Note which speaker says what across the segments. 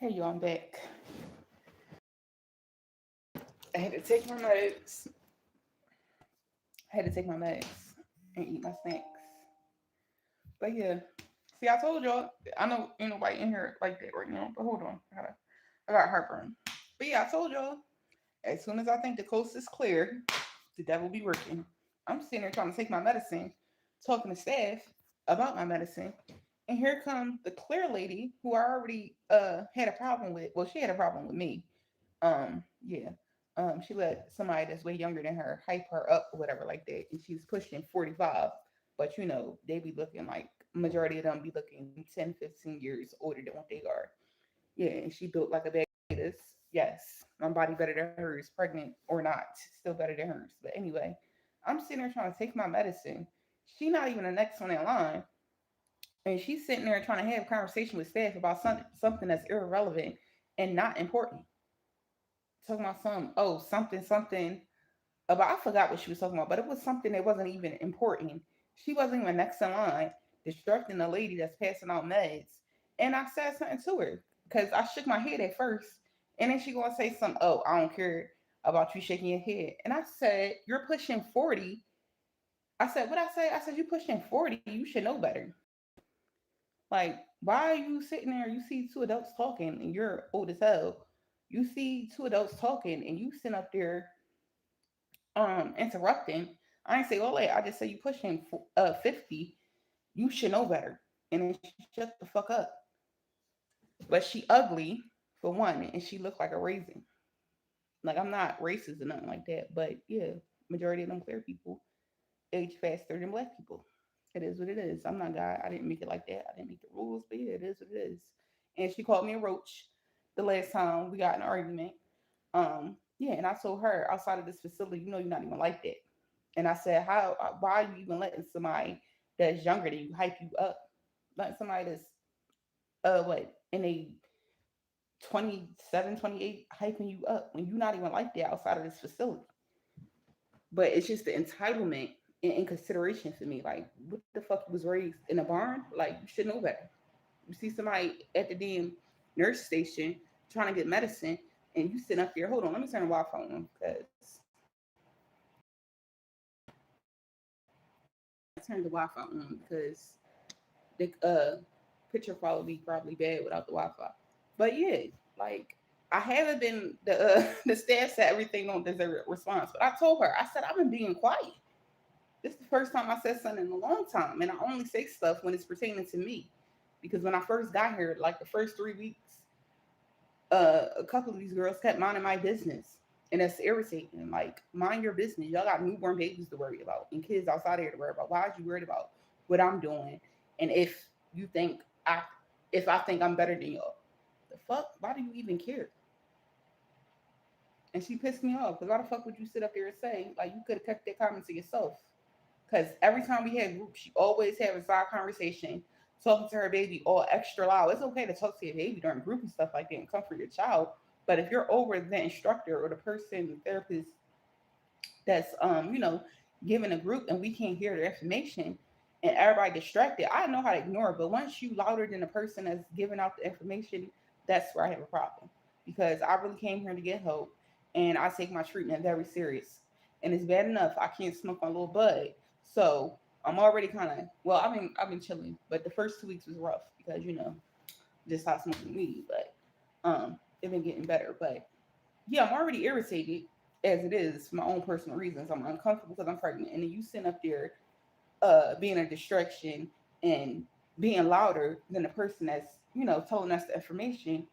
Speaker 1: Hey, you, I'm back. I had to take my meds. I had to take my meds and eat my snacks. But yeah, see, I told y'all. I know ain't nobody in here like that right now. But hold on, I got heartburn. But yeah, I told y'all. As soon as I think the coast is clear, the devil be working. I'm sitting there trying to take my medicine, talking to staff about my medicine, and here comes the clear lady who I already had a problem with. Well, she had a problem with me. Yeah. She let somebody that's way younger than her hype her up or whatever like that, and she's pushing 45. But they be looking like majority of them be looking 10, 15 years older than what they are. Yeah, and she built like a bag of potatoes. Yes, my body better than hers, pregnant or not, still better than hers. But anyway, I'm sitting there trying to take my medicine. She not even the next one in line, and she's sitting there trying to have a conversation with staff about something that's irrelevant and not important. Talking about something about, I forgot what she was talking about, but it was something that wasn't even important. She wasn't even next in line, distracting the lady that's passing out meds. And I said something to her because I shook my head at first, and then she gonna say something. Oh, I don't care about you shaking your head. And I said, you're pushing 40. I said, what I say? I said, you pushing 40. You should know better. Like, why are you sitting there? You see two adults talking, and you're old as hell. You see two adults talking, and you sit up there interrupting. I ain't say all that. I just say you pushing 50. You should know better. And then she shut the fuck up. But she ugly for one, and she looked like a raisin. Like, I'm not racist or nothing like that, but yeah, majority of them clear people age faster than black people. It is what it is. I'm not God. I didn't make it like that. I didn't make the rules, but yeah, it is what it is. And she called me a roach the last time we got in an argument. Yeah, and I told her outside of this facility, you're not even like that. And I said, why are you even letting somebody that's younger than you hype you up? Letting somebody that's in a 27, 28 hyping you up when you're not even like that outside of this facility. But it's just the entitlement and inconsideration for me. Like, what the fuck, was raised in a barn? Like, you should know better. You see somebody at the damn nurse station trying to get medicine, and you sitting up there. Hold on, let me turn the Wi-Fi on because I turned the Wi-Fi on because the picture quality probably bad without the Wi-Fi. But yeah, like, I haven't been the staff said everything don't deserve a response, but I told her, I said, I've been being quiet. This is the first time I said something in a long time, and I only say stuff when it's pertaining to me. Because when I first got here, like the first 3 weeks, a couple of these girls kept minding my business, and that's irritating. Like, mind your business. Y'all got newborn babies to worry about and kids outside here to worry about. Why are you worried about what I'm doing? And you think I, if I think I'm better than y'all, the fuck? Why do you even care? And she pissed me off because why the fuck would you sit up there and say like you could have kept that comment to yourself? Because every time we had groups, she always had a side conversation, talking to her baby all extra loud. It's okay to talk to your baby during group and stuff like that and comfort your child. But if you're over the instructor or the person, the therapist that's giving a group and we can't hear the information and everybody distracted, I know how to ignore it. But once you louder than the person that's giving out the information, that's where I have a problem. Because I really came here to get help and I take my treatment very serious. And it's bad enough I can't smoke my little bud. So I'm already kind of I've been chilling, but the first 2 weeks was rough because just stopped smoking weed, but it's been getting better. But yeah, I'm already irritated as it is for my own personal reasons. I'm uncomfortable because I'm pregnant, and then you sitting up there being a distraction and being louder than the person that's telling us the information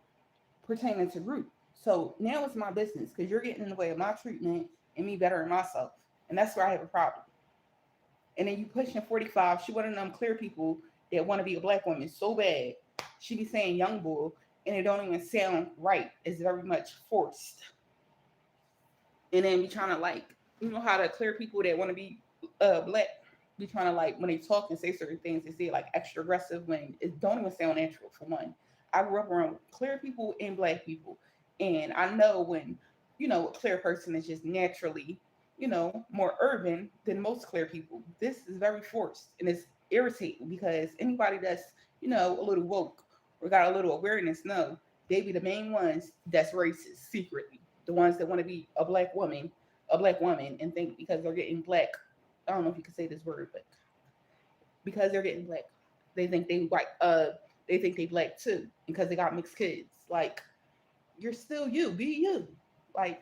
Speaker 1: pertaining to group. So now it's my business because you're getting in the way of my treatment and me bettering myself, and that's where I have a problem. And then you pushing 45. She one of them clear people that want to be a black woman so bad. She be saying young bull, and it don't even sound right. It's very much forced. And then be trying to like, how the clear people that want to be black be trying to like when they talk and say certain things, they say like extra aggressive when it don't even sound natural for one. I grew up around clear people and black people, and I know when a clear person is just naturally more urban than most clear people. This is very forced and it's irritating because anybody that's a little woke or got a little awareness know they be the main ones that's racist secretly. The ones that want to be a black woman, and think because they're getting black. I don't know if you can say this word, but because they're getting black, they think they white. They think they black too because they got mixed kids. Like you're still you, be you. Like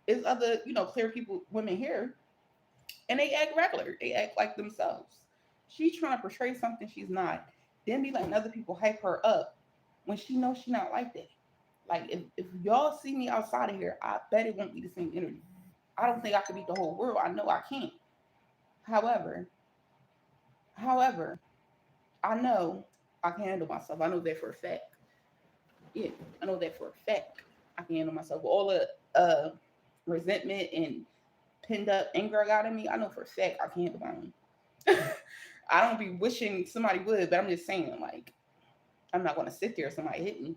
Speaker 1: it's other clear people, women here, and they act regular. They act like themselves. She's trying to portray something she's not. Then be letting other people hype her up when she knows she not like that. Like if y'all see me outside of here, I bet it won't be the same energy. I don't think I can beat the whole world. I know I can't. However, however, I know I can handle myself. I know that for a fact. Yeah, I know that for a fact. I can handle myself. With all the resentment and pinned up anger I got in me, I know for a fact I can handle my own. I don't be wishing somebody would, but I'm just saying, like, I'm not going to sit there if somebody hit me.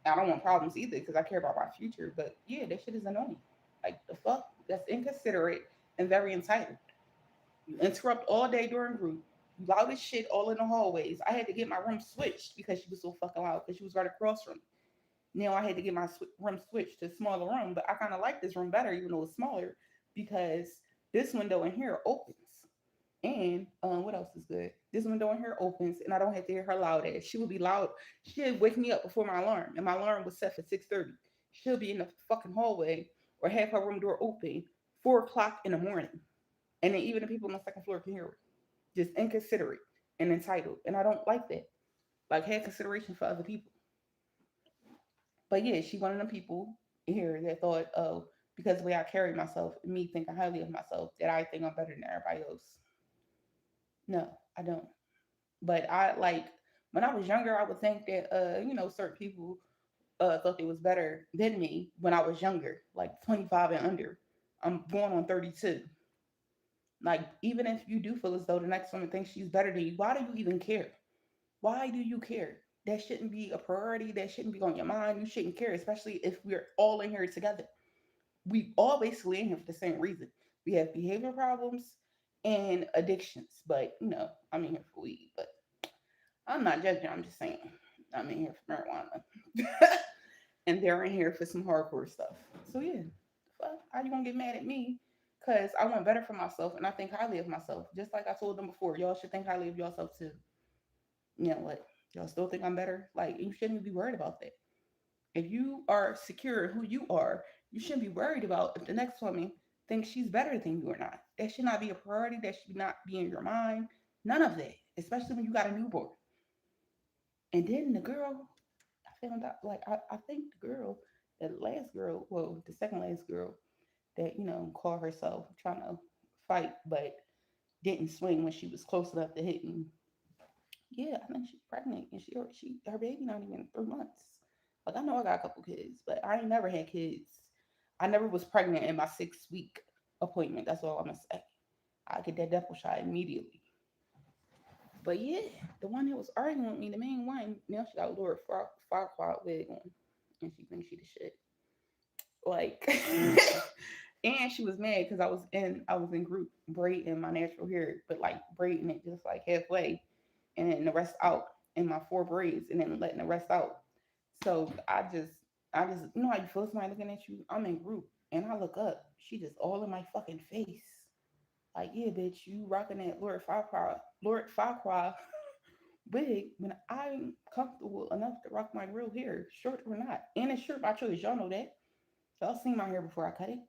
Speaker 1: I don't want problems either because I care about my future. But yeah, that shit is annoying. Like, the fuck? That's inconsiderate and very entitled. You interrupt all day during group. You loud as shit all in the hallways. I had to get my room switched because she was so fucking loud because she was right across from me. Now I had to get my room switched to a smaller room, but I kind of like this room better, even though it's smaller, because this window in here opens. And what else is good? This window in here opens, and I don't have to hear her loud ass. She would be loud. She'd wake me up before my alarm, and my alarm was set for 6:30. She'll be in the fucking hallway or have her room door open 4 o'clock in the morning, and then even the people on the second floor can hear her. Just inconsiderate and entitled, and I don't like that. Like, have consideration for other people. But yeah, she one of them people here that thought, oh, because the way I carry myself, me thinking highly of myself, that I think I'm better than everybody else. No, I don't. But I like when I was younger, I would think that certain people thought they was better than me when I was younger, like 25 and under. I'm going on 32. Like even if you do feel as though the next woman thinks she's better than you, why do you even care? Why do you care? That shouldn't be a priority. That shouldn't be on your mind. You shouldn't care, especially if we're all in here together. We all basically in here for the same reason. We have behavior problems and addictions, but I'm in here for weed. But I'm not judging. I'm just saying I'm in here for marijuana, and they're in here for some hardcore stuff. So yeah, fuck, how you gonna get mad at me? Cause I want better for myself, and I think highly of myself. Just like I told them before, y'all should think highly of yourself too. You know what? Y'all still think I'm better? Like you shouldn't be worried about that. If you are secure in who you are, you shouldn't be worried about if the next woman thinks she's better than you or not. That should not be a priority. That should not be in your mind. None of that, especially when you got a newborn. And then the girl, I found out, like, I think the girl, the last girl, well, the second last girl that, called herself trying to fight, but didn't swing when she was close enough to hit me. Yeah, I think she's pregnant and her baby not even 3 months. Like I know I got a couple kids, but I ain't never had kids. I never was pregnant in my 6 week appointment. That's all I'm gonna say. I get that double shot immediately. But yeah, the one that was arguing with me, the main one, now she got Lord Farquaad wig on, and she thinks she the shit. Like, and she was mad because I was in group braiding my natural hair, but like braiding it just like halfway, and then the rest out in my 4 braids, and then letting the rest out. So I just how you feel somebody looking at you. I'm in group, and I look up. She just all in my fucking face. Like, yeah, bitch, you rocking that Lord Farquaad wig when I'm comfortable enough to rock my real hair, short or not. And it's short by choice. Y'all know that. Y'all seen my hair before I cut it.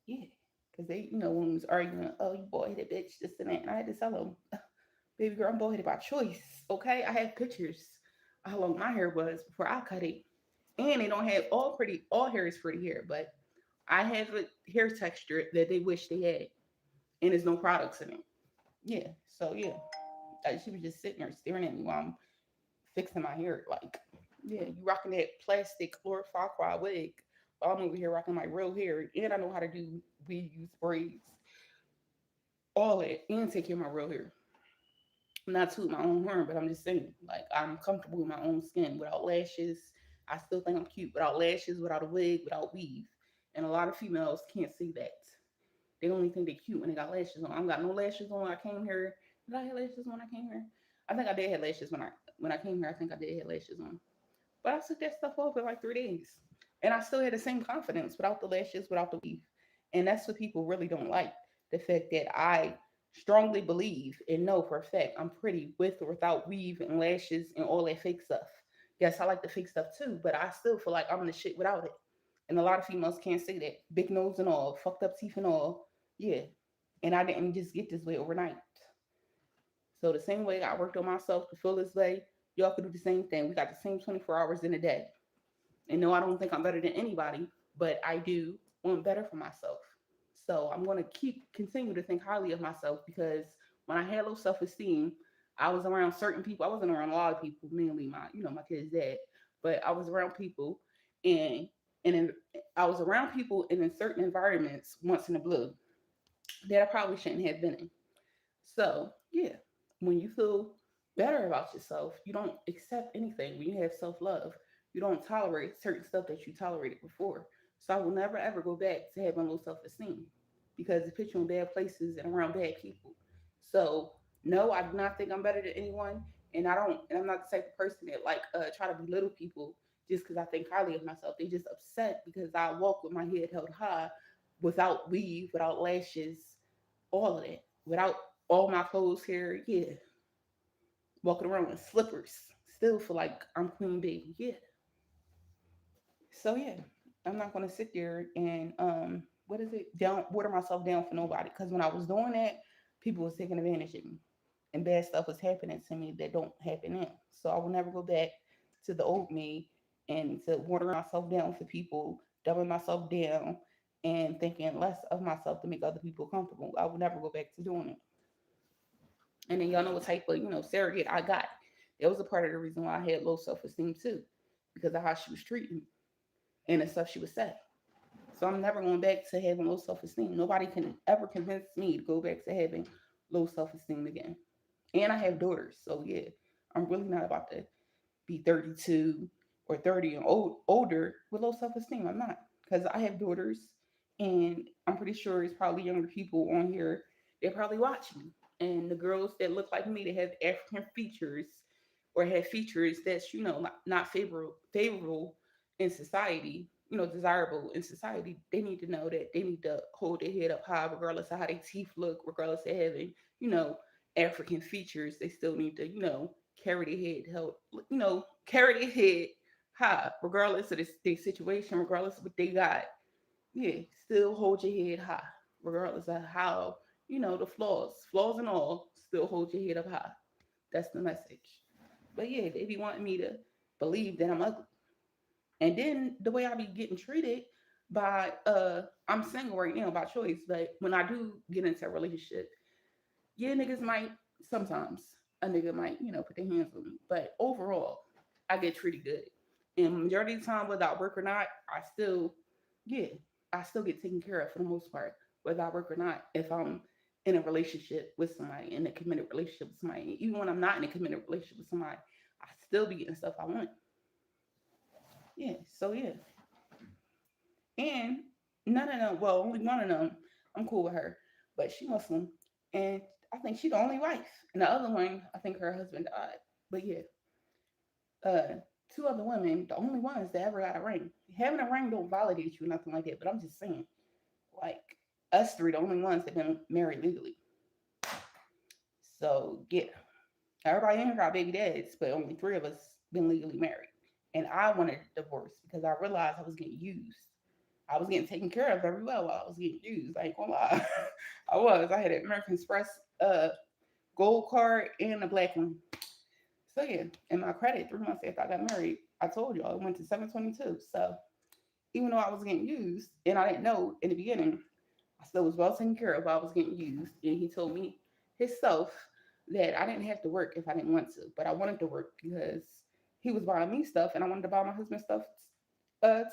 Speaker 1: Yeah. Because they, when we was arguing, oh, you boy headed bitch, this and that. And I had to tell them, baby girl, I'm boy headed by choice. Okay. I had pictures of how long my hair was before I cut it. And they don't have all hair is pretty hair, but I have a hair texture that they wish they had. And there's no products in it. Yeah. So yeah. She was just sitting there staring at me while I'm fixing my hair. Like, yeah, you rocking that plastic Lord Farquaad wig. While I'm over here rocking my real hair. And I know how to do weaves, braids, all that, and take care of my real hair. Not to my own horn, but I'm just saying, like, I'm comfortable with my own skin without lashes. I still think I'm cute without lashes, without a wig, without weave. And a lot of females can't see that. They only think they're cute when they got lashes on. I got no lashes on when I came here. Did I have lashes when I came here? I think I did have lashes when I came here. I think I did have lashes on. But I took that stuff off in like 3 days. And I still had the same confidence without the lashes, without the weave. And that's what people really don't like. The fact that I strongly believe and know for a fact I'm pretty with or without weave and lashes and all that fake stuff. Yes, I like the fake stuff too, but I still feel like I'm the shit without it. And a lot of females can't say that. Big nose and all, fucked up teeth and all. Yeah. And I didn't just get this way overnight. So the same way I worked on myself to feel this way, y'all could do the same thing. We got the same 24 hours in a day. And no, I don't think I'm better than anybody, but I do want better for myself. So I'm going to continue to think highly of myself because when I had low self esteem, I was around certain people. I wasn't around a lot of people, mainly my kid's dad, but I was around people, and and in, I was around people and in certain environments once in a blue that I probably shouldn't have been in. So, yeah, when you feel better about yourself, you don't accept anything. When you have self love, you don't tolerate certain stuff that you tolerated before. So, I will never ever go back to having low self esteem because it puts you in bad places and around bad people. So, no, I do not think I'm better than anyone. And I'm not the type of person that like try to belittle people just because I think highly of myself. They just upset because I walk with my head held high, without weave, without lashes, all of that, without all my clothes here, yeah, walking around with slippers, still feel like I'm Queen Bee, yeah. So yeah, I'm not gonna sit there and what is it, down water myself down for nobody. Because when I was doing that, people was taking advantage of me, and bad stuff was happening to me that don't happen now. So I will never go back to the old me and to watering myself down for people, dumbing myself down, and thinking less of myself to make other people comfortable. I will never go back to doing it. And then y'all know what type of, surrogate I got. That was a part of the reason why I had low self esteem too, because of how she was treating me and the stuff she would say. So I'm never going back to having low self esteem. Nobody can ever convince me to go back to having low self esteem again. And I have daughters, so yeah, I'm really not about to be 32 or 30 and older with low self esteem. I'm not, because I have daughters, and I'm pretty sure it's probably younger people on here. They probably watch me, and the girls that look like me that have African features or have features that's not favorable in society. Desirable in society. They need to know that they need to hold their head up high, regardless of how their teeth look, regardless of having you know African features. They still need to carry their head held, carry their head high, regardless of their situation, regardless of what they got. Yeah, still hold your head high, regardless of how, the flaws and all, still hold your head up high. That's the message. But yeah, they be wanting me to believe that I'm ugly. And then the way I be getting treated by, I'm single right now by choice, but when I do get into a relationship, yeah, niggas might sometimes a nigga might put their hands on me, but overall, I get treated good. And majority of the time, whether I work or not, yeah, I still get taken care of for the most part, whether I work or not. If I'm in a relationship with somebody, in a committed relationship with somebody, even when I'm not in a committed relationship with somebody, I still be getting stuff I want. Yeah, so yeah, and none of them, well, only one of them, I'm cool with her, but she Muslim, and I think she the only wife. And the other one, I think her husband died. But yeah, uh, two other women, the only ones that ever got a ring. Having a ring don't validate you, nothing like that. But I'm just saying, like us three, the only ones that been married legally. So yeah, everybody in here got baby dads, but only three of us been legally married. And I wanted a divorce because I realized I was getting used. I was getting taken care of very well while I was getting used. I ain't gonna lie. I was. I had an American Express gold card and a black one. So yeah, and my credit 3 months after I got married, I told y'all it went to 722. So even though I was getting used and I didn't know in the beginning, I still was well taken care of while I was getting used. And he told me himself that I didn't have to work if I didn't want to, but I wanted to work because he was buying me stuff and I wanted to buy my husband stuff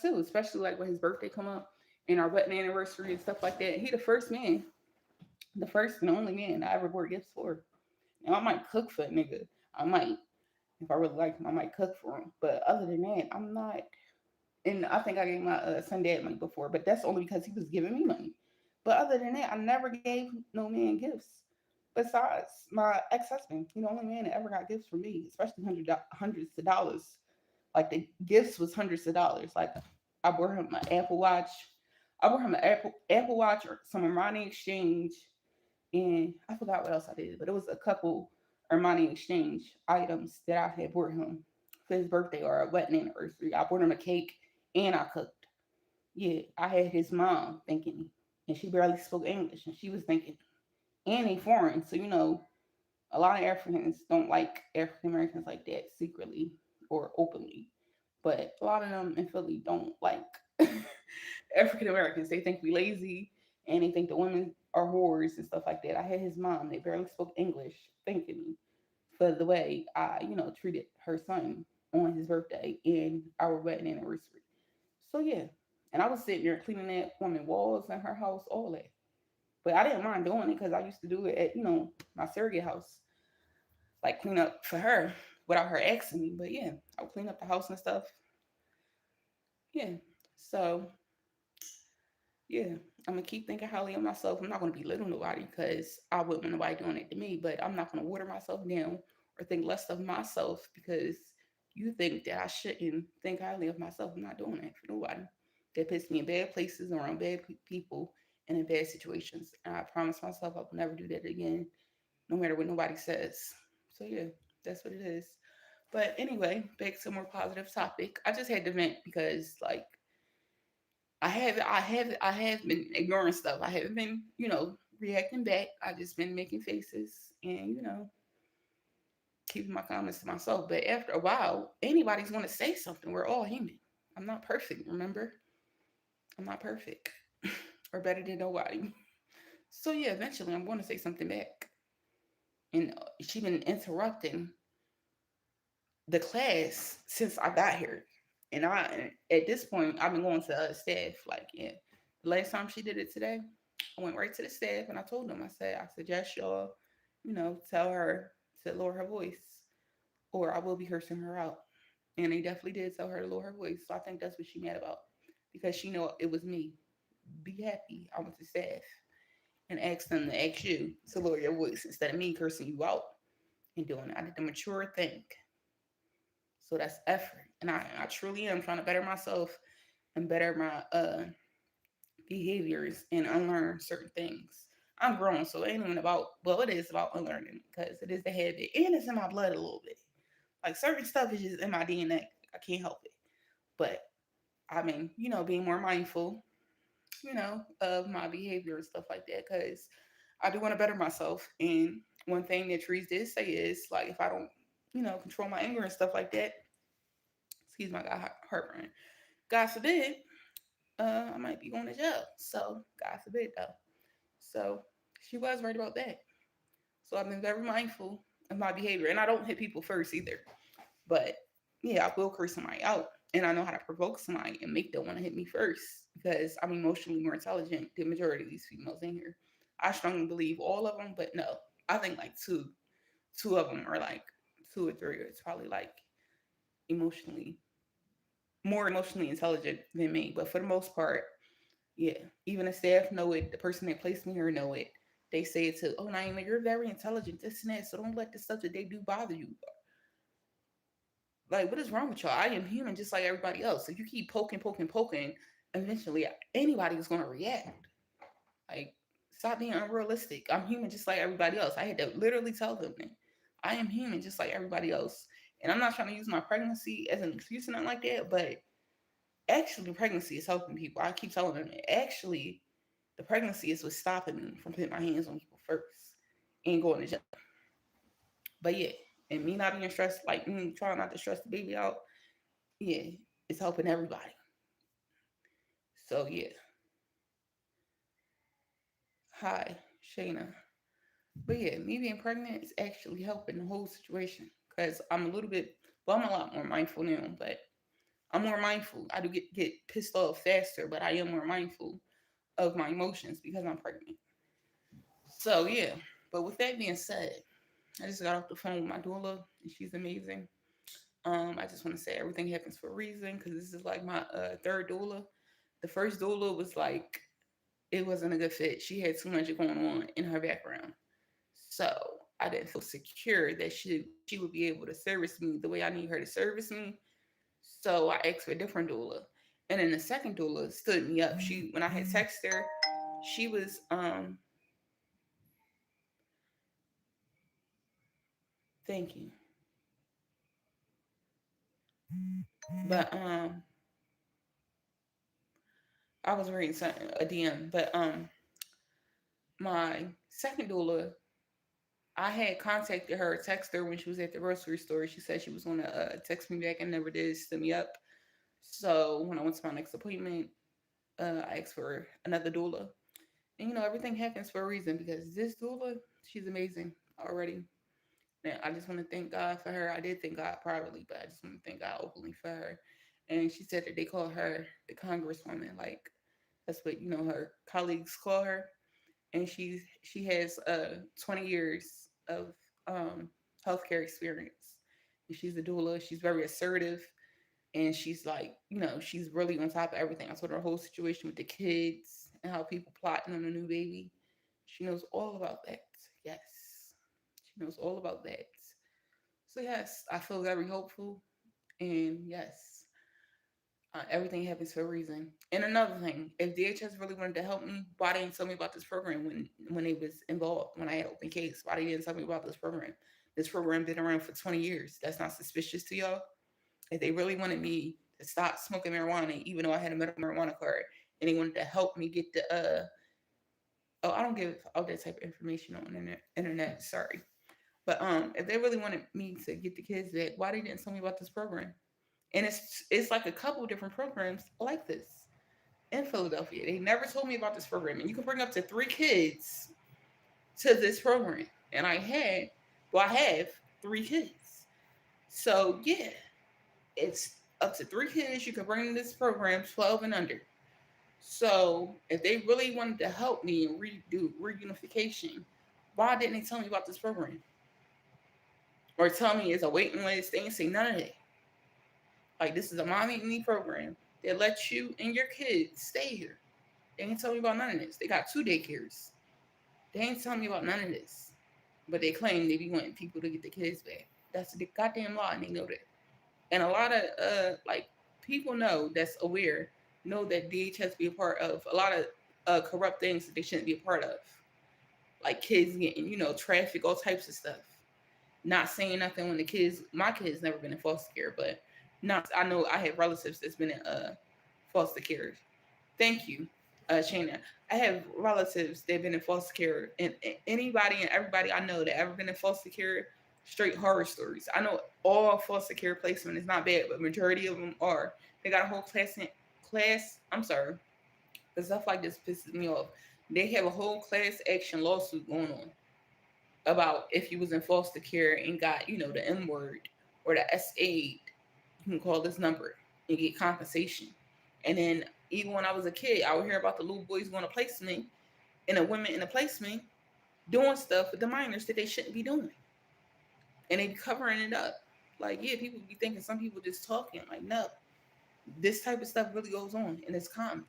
Speaker 1: too, especially like when his birthday come up and our wedding anniversary and stuff like that. He the first man, the first and only man I ever bought gifts for. Now I might cook for a nigga. I might, if I really like him, I might cook for him. But other than that, I'm not. And I think I gave my son dad money before, but that's only because he was giving me money. But other than that, I never gave no man gifts. Besides my ex husband, he the only man that ever got gifts from me, especially hundreds of dollars. Like the gifts was hundreds of dollars. Like I bought him an Apple Watch. I bought him an Apple Watch or some Armani Exchange, and I forgot what else I did, but it was a couple Armani Exchange items that I had bought him for his birthday or a wedding anniversary. I bought him a cake and I cooked. Yeah, I had his mom thanking me, and she barely spoke English, and she was thinking, and they foreign, so a lot of Africans don't like African Americans like that secretly or openly, but a lot of them in Philly don't like African Americans. They think we lazy and they think the women are whores and stuff like that. I had his mom, they barely spoke English, thanking me for the way I, treated her son on his birthday and our wedding anniversary. So yeah. And I was sitting there cleaning that woman walls in her house, all that. But I didn't mind doing it because I used to do it at, my surrogate house, like clean up for her without her asking me. But yeah, I would clean up the house and stuff. Yeah. So yeah, I'm gonna keep thinking highly of myself. I'm not gonna belittle nobody because I wouldn't want nobody doing it to me. But I'm not gonna water myself down or think less of myself because you think that I shouldn't think highly of myself. I'm not doing that for nobody. That puts me in bad places around bad people and in bad situations. And I promise myself I will never do that again, no matter what nobody says. So yeah, that's what it is. But anyway, back to a more positive topic. I just had to vent because like I have been ignoring stuff. I haven't been, reacting back. I just been making faces and, keeping my comments to myself. But after a while, anybody's gonna say something. We're all human. I'm not perfect, remember? I'm not perfect. Or better than nobody. So yeah, eventually I'm gonna say something back. And she been interrupting the class since I got here. And I at this point I've been going to staff like yeah. The last time she did it today, I went right to the staff and I told them, I suggest y'all, tell her to lower her voice or I will be cursing her out. And they definitely did tell her to lower her voice. So I think that's what she mad about. Because she know it was me. Be happy. I went to staff and asked them to ask you to lower your voice instead of me cursing you out and doing it. I did the mature thing. So that's effort. And I truly am trying to better myself and better my behaviors and unlearn certain things. I'm grown, so it ain't even about, well, it is about unlearning because it is the habit and it's in my blood a little bit. Like certain stuff is just in my DNA. I can't help it. But I mean, being more mindful, of my behavior and stuff like that because I do want to better myself. And one thing that Trees did say is like, if I don't, control my anger and stuff like that, excuse my God, heartburn. God forbid, I might be going to jail. So God forbid though. So she was right about that. So I've been very mindful of my behavior, and I don't hit people first either. But yeah, I will curse somebody out, and I know how to provoke somebody and make them want to hit me first because I'm emotionally more intelligent than the majority of these females in here. I strongly believe all of them, but no, I think like two of them are like two or three. It's probably like emotionally more emotionally intelligent than me. But for the most part, yeah, even the staff know it. The person that placed me here know it. They say it to, oh, Naima, you're very intelligent, this and that. So don't let the stuff that they do bother you. Like, what is wrong with y'all? I am human just like everybody else. If you keep poking, eventually anybody is going to react. Like, stop being unrealistic. I'm human just like everybody else. I had to literally tell them that. I am human just like everybody else. And I'm not trying to use my pregnancy as an excuse or nothing like that, but actually, pregnancy is helping people. I keep telling them that. Actually, the pregnancy is what's stopping me from putting my hands on people first and going to jail. But yeah, and me not being stressed, like me trying not to stress the baby out, yeah, it's helping everybody. So yeah, hi, Shayna. But yeah, me being pregnant is actually helping the whole situation because I'm a little bit, well, I'm a lot more mindful now, but I'm more mindful. I do get pissed off faster, but I am more mindful of my emotions because I'm pregnant. So yeah, but with that being said, I just got off the phone with my doula, and she's amazing. I just want to say everything happens for a reason because this is like my third doula. The first doula was like it wasn't a good fit. She had too much going on in her background, so I didn't feel secure that she would be able to service me the way I need her to service me. So I asked for a different doula. And then the second doula stood me up. She when I had texted her, she was thank you. But I was reading something a DM. But my second doula, I had contacted her, texted her when she was at the grocery store. She said she was gonna text me back and never did, stood me up. So when I went to my next appointment, I asked for another doula. And everything happens for a reason because this doula, she's amazing already. And I just want to thank God for her. I did thank God privately, but I just want to thank God openly for her. And she said that they call her the Congresswoman, like that's what her colleagues call her. And she has 20 years of healthcare experience. And she's a doula. She's very assertive, and she's like, she's really on top of everything. I told her whole situation with the kids and how people plotting on a new baby. She knows all about that. Yes, she knows all about that. So yes, I feel very hopeful, and yes, everything happens for a reason. And another thing, if DHS really wanted to help me, why they didn't tell me about this program when they was involved, when I had open case? Why they didn't tell me about this program? This program been around for 20 years. That's not suspicious to y'all? If they really wanted me to stop smoking marijuana, even though I had a medical marijuana card, and they wanted to help me get the oh, I don't give all that type of information on internet. Sorry, but if they really wanted me to get the kids back, why they didn't tell me about this program? And it's like a couple different programs like this in Philadelphia. They never told me about this program, and you can bring up to 3 kids to this program. And I have 3 kids. So yeah, it's up to 3 kids you can bring in this program, 12 and under. So if they really wanted to help me and redo reunification, why didn't they tell me about this program? Or tell me it's a waiting list? They didn't say none of that. Like, this is a mommy and me program that lets you and your kids stay here. They didn't tell me about none of this. They got 2 daycares. They ain't telling me about none of this. But they claim they be wanting people to get the kids back. That's the goddamn law, and they know that. And a lot of people that's aware know that DHS be a part of a lot of corrupt things that they shouldn't be a part of, like kids getting traffic, all types of stuff. Not saying nothing when my kids never been in foster care, but not I know I have relatives that's been in foster care. Thank you, Shayna. I have relatives that have been in foster care, and anybody and everybody I know that ever been in foster care, straight horror stories. I know all foster care placement is not bad, but majority of them are. They got a whole class. I'm sorry, but stuff like this pisses me off. They have a whole class action lawsuit going on about if you was in foster care and got the M word or the S aid, you can call this number and get compensation. And then even when I was a kid, I would hear about the little boys going to placement and the women in the placement doing stuff with the minors that they shouldn't be doing, and they be covering it up. Like, yeah, people be thinking some people just talking. Like, no, this type of stuff really goes on, and it's common.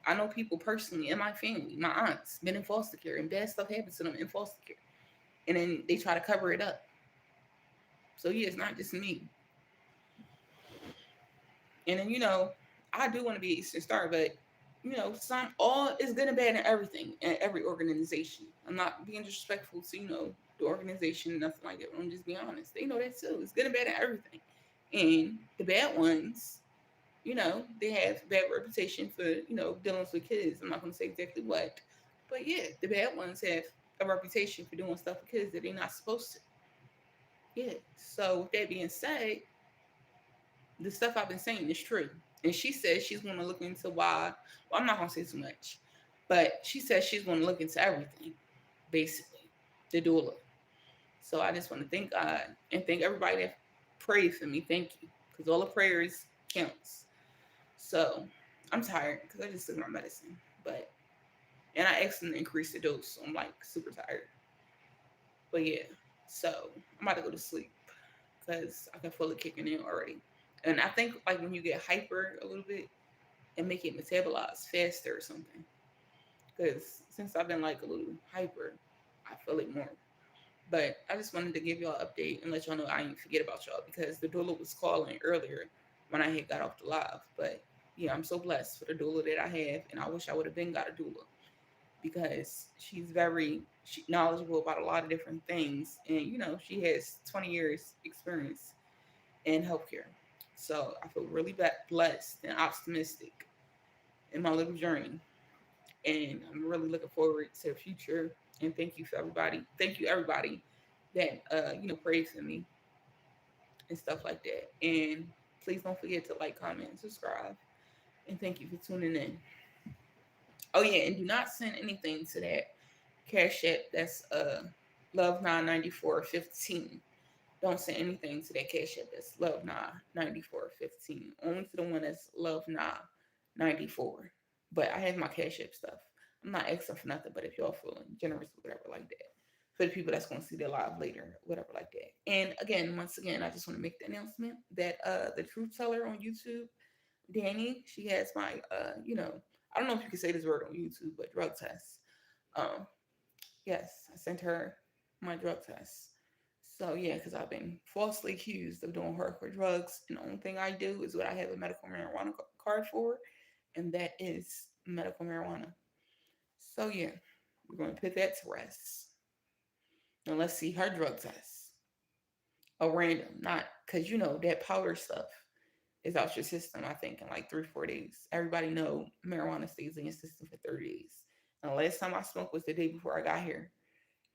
Speaker 1: I know people personally in my family, my aunts, been in foster care, and bad stuff happens to them in foster care, and then they try to cover it up. So yeah, it's not just me. And then I do want to be Eastern Star, but some all is good and bad in everything in every organization. I'm not being disrespectful to the organization, nothing like that. I'm just being honest. They know that too. It's good and bad in everything, and the bad ones, they have bad reputation for dealing with kids. I'm not going to say exactly what, but yeah, the bad ones have a reputation for doing stuff with kids that they're not supposed to. Yeah. So with that being said, the stuff I've been saying is true. And she says she's going to look into why. Well, I'm not going to say too much, but she says she's going to look into everything, basically, the doula. So I just want to thank God and thank everybody that prayed for me. Thank you, because all the prayers counts. So I'm tired because I just took my medicine, and I asked them to increase the dose, so I'm like super tired. But yeah, so I'm about to go to sleep because I can feel it kicking in already. And I think like when you get hyper a little bit and make it metabolize faster or something. Because since I've been like a little hyper, I feel it more. But I just wanted to give y'all an update and let y'all know I didn't forget about y'all because the doula was calling earlier when I had got off the live. But yeah, I'm so blessed for the doula that I have, and I wish I would have been got a doula because she's very knowledgeable about a lot of different things, and she has 20 years experience in healthcare. So I feel really blessed and optimistic in my little journey, and I'm really looking forward to the future. And thank you for everybody. Thank you everybody that prays for me and stuff like that. And please don't forget to like, comment, and subscribe. And thank you for tuning in. Oh yeah, and do not send anything to that Cash App. That's Love 99415. Don't send anything to that Cash App. That's Love 99415. Only to the one that's Love 994. But I have my Cash App stuff. I'm not asking for nothing, but if y'all feeling generous, whatever like that. For the people that's going to see the live later, whatever like that. And again, once again, I just want to make the announcement that the truth teller on YouTube, Danny, she has my I don't know if you can say this word on YouTube, but drug test. Um, yes, I sent her my drug test. So yeah, because I've been falsely accused of doing hardcore drugs, and the only thing I do is what I have a medical marijuana card for, and that is medical marijuana. So yeah, we're going to put that to rest, and let's see her drug test. A random, not because that powder stuff is out your system. I think in like 3 4 days. Everybody know marijuana stays in your system for 30 days. And the last time I smoked was the day before I got here,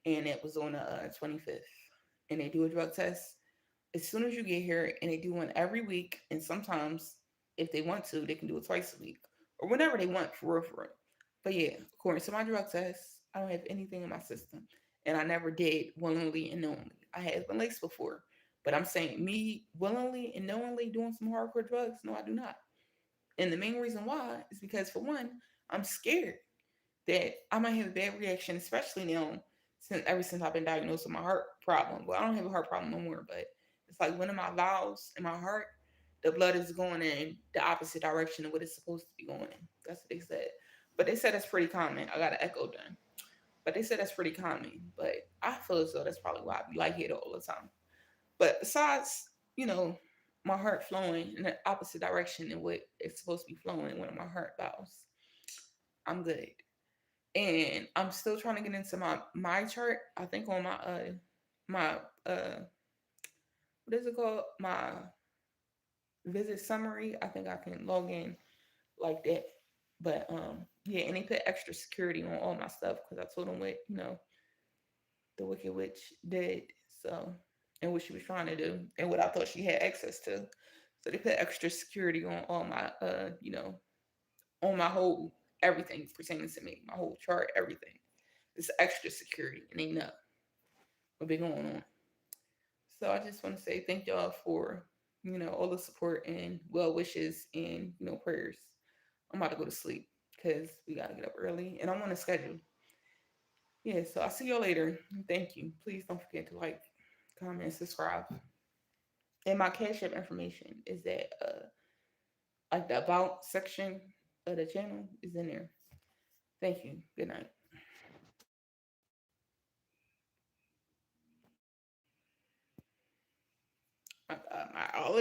Speaker 1: and it was on the 25th. And they do a drug test as soon as you get here, and they do one every week. And sometimes, if they want to, they can do it twice a week or whenever they want for real, for real. But yeah, according to my drug test, I don't have anything in my system, and I never did willingly and knowingly. I have been laced before, but I'm saying me willingly and knowingly doing some hardcore drugs. No, I do not. And the main reason why is because, for one, I'm scared that I might have a bad reaction, especially now ever since I've been diagnosed with my heart problem. Well, I don't have a heart problem no more, but it's like one of my valves in my heart, the blood is going in the opposite direction of what it's supposed to be going in. That's what they said. But they said that's pretty common. I got an echo done. But they said that's pretty common. But I feel as though that's probably why I be lightheaded all the time. But besides, my heart flowing in the opposite direction than what it's supposed to be flowing in one of my heart valves, I'm good. And I'm still trying to get into my chart. I think on my what is it called? My visit summary. I think I can log in like that. But yeah, and they put extra security on all my stuff because I told them what the Wicked Witch did. So, and what she was trying to do and what I thought she had access to. So they put extra security on all my on my whole everything pertaining to me, my whole chart, everything. It's extra security, and they know what been going on. So I just want to say thank y'all for all the support and well wishes and prayers. I'm about to go to sleep because we gotta get up early, and I'm on a schedule. Yeah, so I'll see y'all later. Thank you. Please don't forget to like, comment, subscribe. And my Cash App information is that like the about section of the channel is in there. Thank you. Good night. I always